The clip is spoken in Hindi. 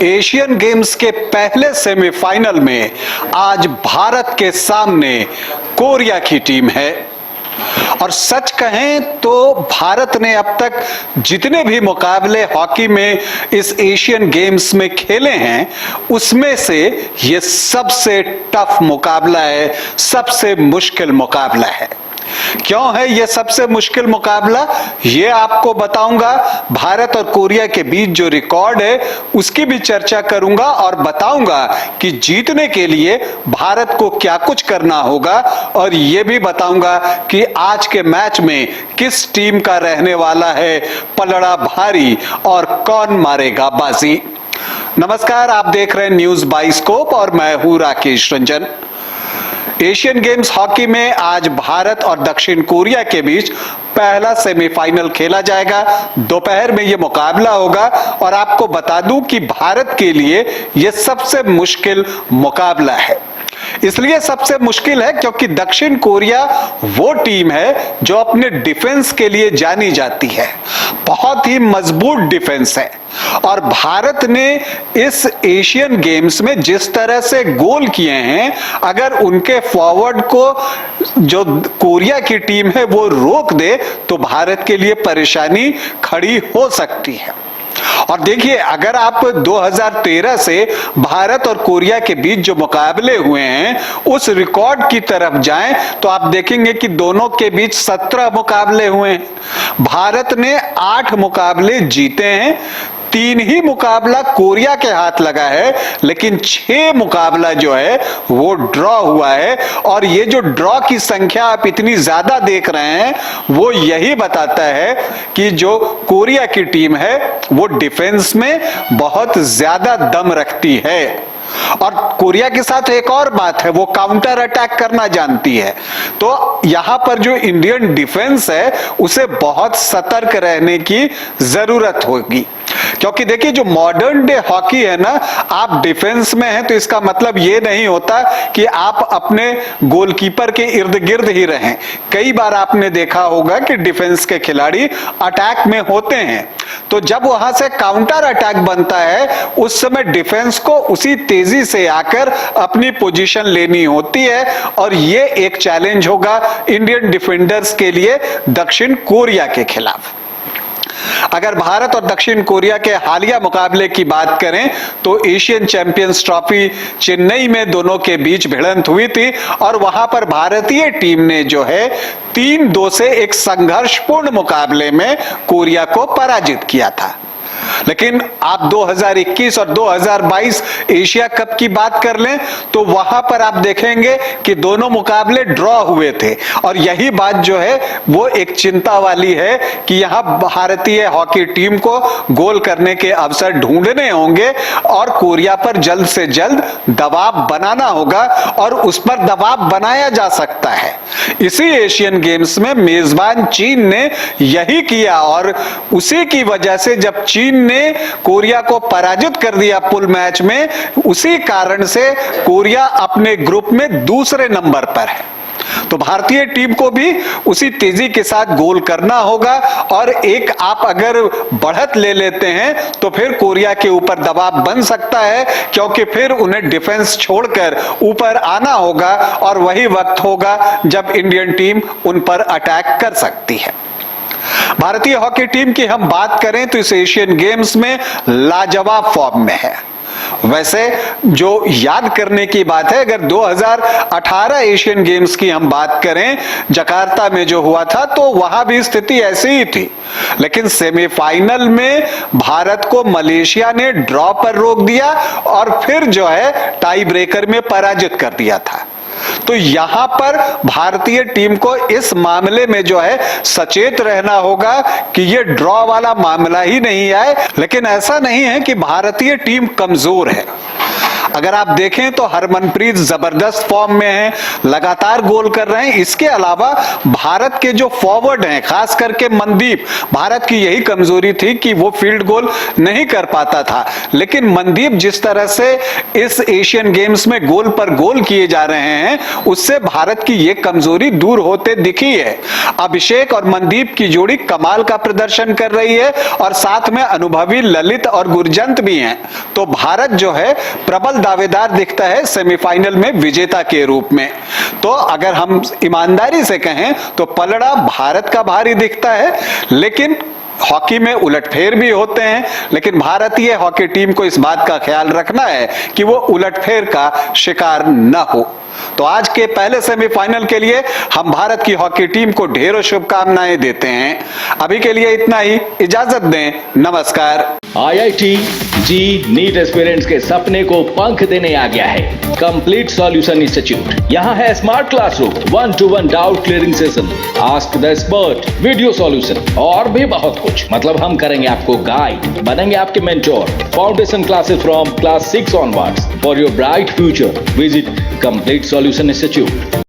एशियन गेम्स के पहले सेमीफाइनल में आज भारत के सामने कोरिया की टीम है। और सच कहें तो भारत ने अब तक जितने भी मुकाबले हॉकी में इस एशियन गेम्स में खेले हैं उसमें से ये सबसे टफ मुकाबला है, सबसे मुश्किल मुकाबला है। क्यों है ये सबसे मुश्किल मुकाबला, ये आपको बताऊंगा। भारत और कोरिया के बीच जो रिकॉर्ड है उसकी भी चर्चा करूंगा और बताऊंगा कि जीतने के लिए भारत को क्या कुछ करना होगा, और ये भी बताऊंगा कि आज के मैच में किस टीम का रहने वाला है पलड़ा भारी और कौन मारेगा बाजी। नमस्कार, आप देख रहे हैं न्यूज बाइस्कोप और मैं हूं Rakesh Ranjan. Asian games hockey में आज भारत और दक्षिण कोरिया के बीच पहला सेमीफाइनल खेला जाएगा। दोपहर में यह मुकाबला होगा और आपको बता दूं कि भारत के लिए यह सबसे मुश्किल मुकाबला है। इसलिए सबसे मुश्किल है क्योंकि दक्षिण कोरिया वो टीम है जो अपने डिफेंस के लिए जानी जाती है, बहुत ही मजबूत डिफेंस है। और भारत ने इस एशियन गेम्स में जिस तरह से गोल किए हैं, अगर उनके फॉरवर्ड को जो कोरिया की टीम है वो रोक दे तो भारत के लिए परेशानी खड़ी हो सकती है। और देखिए, अगर आप 2013 से भारत और कोरिया के बीच जो मुकाबले हुए हैं उस रिकॉर्ड की तरफ जाएं तो आप देखेंगे कि दोनों के बीच 17 मुकाबले हुए हैं। भारत ने 8 मुकाबले जीते हैं, 3 ही मुकाबला कोरिया के हाथ लगा है, लेकिन 6 मुकाबला जो है वो ड्रॉ हुआ है। और ये जो ड्रॉ की संख्या आप इतनी ज्यादा देख रहे हैं वो यही बताता है कि जो कोरिया की टीम है वो डिफेंस में बहुत ज्यादा दम रखती है। और कोरिया के साथ एक और बात है, वो काउंटर अटैक करना जानती है। तो यहां पर जो इंडियन डिफेंस है उसे बहुत सतर्क रहने की जरूरत होगी, क्योंकि देखिए जो मॉडर्न डे हॉकी है ना, आप डिफेंस में हैं तो इसका मतलब ये नहीं होता कि आप अपने गोलकीपर के इर्द गिर्द ही रहें। कई बार आपने देखा होगा कि डिफेंस के खिलाड़ी अटैक में होते हैं, तो जब वहां से काउंटर अटैक बनता है उस समय डिफेंस को उसी तेजी से आकर अपनी पोजीशन लेनी होती है। और ये एक चैलेंज होगा इंडियन डिफेंडर्स के लिए दक्षिण कोरिया के खिलाफ। अगर भारत और दक्षिण कोरिया के हालिया मुकाबले की बात करें तो एशियन चैंपियंस ट्रॉफी चेन्नई में दोनों के बीच भिड़ंत हुई थी और वहां पर भारतीय टीम ने जो है 3-2 से एक संघर्षपूर्ण मुकाबले में कोरिया को पराजित किया था। लेकिन आप 2021 और 2022 एशिया कप की बात कर लें तो वहां पर आप देखेंगे कि दोनों मुकाबले ड्रॉ हुए थे। और यही बात जो है वो एक चिंता वाली है कि यहां भारतीय हॉकी टीम को गोल करने के अवसर ढूंढने होंगे और कोरिया पर जल्द से जल्द दबाव बनाना होगा, और उस पर दबाव बनाया जा सकता है। इसी एशियन गेम्स में मेजबान चीन ने यही किया और उसी की वजह से जब चीन ने कोरिया को पराजित कर दिया पुल मैच में, उसी कारण से कोरिया अपने ग्रुप में दूसरे नंबर पर है। तो भारतीय टीम को भी उसी तेजी के साथ गोल करना होगा, और एक आप अगर बढ़त ले लेते हैं तो फिर कोरिया के ऊपर दबाव बन सकता है, क्योंकि फिर उन्हें डिफेंस छोड़कर ऊपर आना होगा और वही वक्त होगा जब इंडियन टीम उन पर अटैक कर सकती है। भारतीय हॉकी टीम की हम बात करें तो इस एशियन गेम्स में लाजवाब फॉर्म में है। वैसे जो याद करने की बात है, अगर 2018 एशियन गेम्स की हम बात करें, जकार्ता में जो हुआ था तो वहां भी स्थिति ऐसी ही थी, लेकिन सेमीफाइनल में भारत को मलेशिया ने ड्रॉ पर रोक दिया और फिर जो है टाई ब्रेकर में पराजित कर दिया था। तो यहां पर भारतीय टीम को इस मामले में जो है सचेत रहना होगा कि ये ड्रॉ वाला मामला ही नहीं आए। लेकिन ऐसा नहीं है कि भारतीय टीम कमजोर है। अगर आप देखें तो हरमनप्रीत जबरदस्त फॉर्म में है, लगातार गोल कर रहे हैं। इसके अलावा भारत के जो फॉरवर्ड हैं, खास करके मनदीप, भारत की यही कमजोरी थी कि वो फील्ड गोल नहीं कर पाता था, लेकिन मनदीप जिस तरह से इस एशियन गेम्स में गोल पर गोल किए जा रहे हैं, उससे भारत की ये कमजोरी दूर होते दिखी है। अभिषेक और मनदीप की जोड़ी कमाल का प्रदर्शन कर रही है और साथ में अनुभवी ललित और गुरजंत भी हैं। तो भारत जो है प्रबल दावेदार दिखता है सेमीफाइनल में विजेता के रूप में। तो अगर हम ईमानदारी से कहें तो पलड़ा भारत का भारी दिखता है, लेकिन हॉकी में उलटफेर भी होते हैं, लेकिन भारतीय हॉकी टीम को इस बात का ख्याल रखना है कि वो उलटफेर का शिकार न हो। तो आज के पहले सेमीफाइनल के लिए हम भारत की हॉकी टीम को ढेरों शुभकामनाएं देते हैं। अभी के लिए इतना ही, इजाजत दें, नमस्कार। IIT जी नीट एस्पिरेंट्स के सपने को पंख देने आ गया है कंप्लीट सॉल्यूशन इंस्टीट्यूट। यहाँ है smart classroom, 1-to-1 doubt clearing session, ask the expert, video solution और भी बहुत कुछ। मतलब हम करेंगे आपको गाइड, बनेंगे आपके mentor. Foundation classes from class 6 onwards for your bright future. Visit complete solution institute.